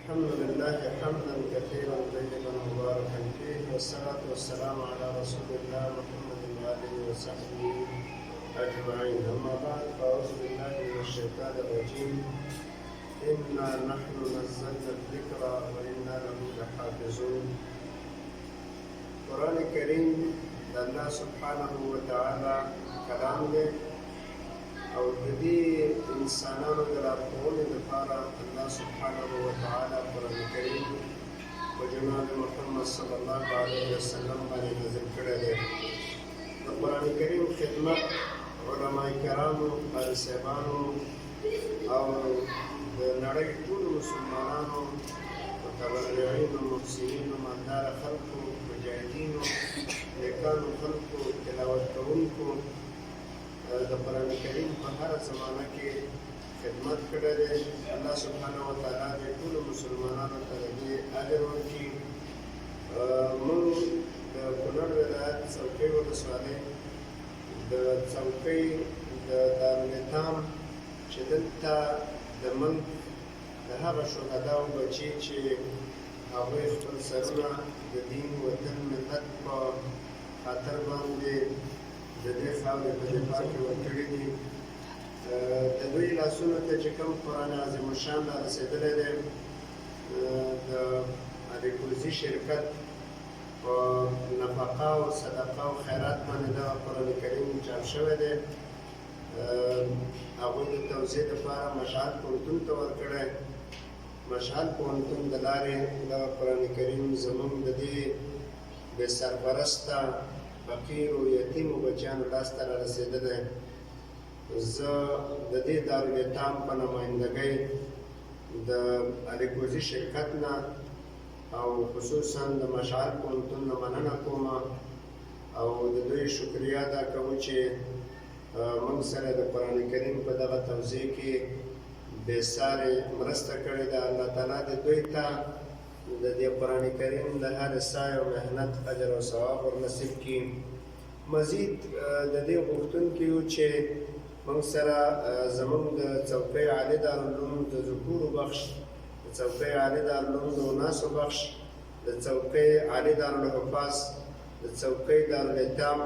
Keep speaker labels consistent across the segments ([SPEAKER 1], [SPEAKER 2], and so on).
[SPEAKER 1] الحمد لله حمدا كثيرا طيبا مباركا فيه، والصلاة والسلام على رسول الله محمد وآله وصحبه أجمعين. أما بعد، فأعوذ بالله من الشيطان الرجيم. إنا نحن نزلنا الذكر وإنا له لحافظون. قرآن کریم د الله سبحانه وتعالى کلام دی او د دې انسانانو د لارښوونې لپاره الله سبحانه وتعالى قرآن کریم په جناب محمد صلی الله علیه وسلم باندې نازل کړی دی. د قرآن کریم خدمت علماء کرامو، قاري صاحبانو او د نړۍ ټولو مسلمانانو، متبرعینو، محسنینو، مالدار خلکو، مجاهدینو، نیکانو خلکو، تلاوت کوونکو د قرآن کریم په هره زمانه کې خدمت کړی دی. الله سبحانه وتعالی دې ټولو مسلمانانو ته د دې اجر ورکړي. موږ د کونړ ولایت څوکۍ ولسوالۍ د څوکۍ د دارالایتام چې دلته د ملک د هغه شهداو بچي چې هغوی خپل سرونه د دین، وطن، ملت په خاطر باندې د دې خاورې په دفاع کې ورکړي دي. د دوی لاسونو ته چې کوم قرآن عظیم الشان رارسېدلی دی، د اریکوزي شرکت په نفقه او صدقه او خیرات باندې دغه قرآن کریم چاپ شوی دی. هغوی د توزیع لپاره مشهد پوهنتون ته ورکړی. مشهد پوهنتون د لارې دغه قرآن کریم زموږ د دې بې سرپرسته فقیرو یتیمو بچیانو لاس ته رارسېدلی. زه د دې دارالایتام په نمایندګۍ د اریکوزي شرکت نه او خصوصا د مشهد پوهنتون نه مننه کوم او د دوی شکریه ادا کوو چې موږ سره د قرآن کریم په دغه توزیع کې بې سارې مرسته کړې ده. الله تعالی دې دوی ته د دې قرآن کریم د هر سعی او محنت اجر او ثواب ورنصیب کړي. مزید د دې غوښتونکي یو چې موږ سره زموږ د څوکۍ عالي دارالعلوم د ذکورو بخش، د څوکۍ عالي دارالعلوم د اناسو بخش، د څوکۍ عالي دارالحفاظ، د څوکۍ دارالایتام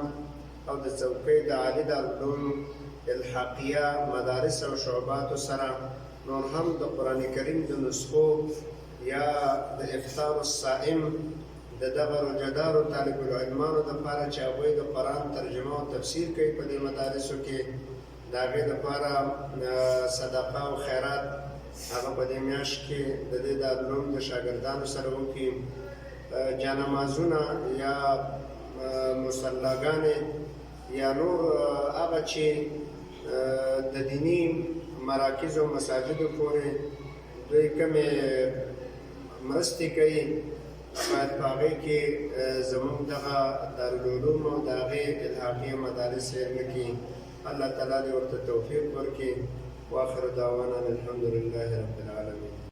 [SPEAKER 1] او د څوکۍ د عالي دارالعلوم الحاقیه مدارس او شعباتو سره نور هم د قرآن کریم د نسخو یا د افطار الصائم د دغه روژهدارو طالب العلمانو دپاره چې هغوی د قرآن ترجمه او تفسیر کوي په دې مدارسو کې، د هغې دپاره صدقه او خیرات هغه په دې میاشت کې د دې دارالعلوم د شاګردانو سره وکړي. جانمازونه یا مصلاګانې یا نور هغه چې د دیني مراکزو مساجدو پورې دوی کومې مرستې کوي، باید په هغې کې زموږ دغه دارالعلوم او د هغې الحاقیه مدارس علمي کې الله تعالی دې ورته توفیق ورکړي. واخر دعوانا الحمد لله رب العالمین.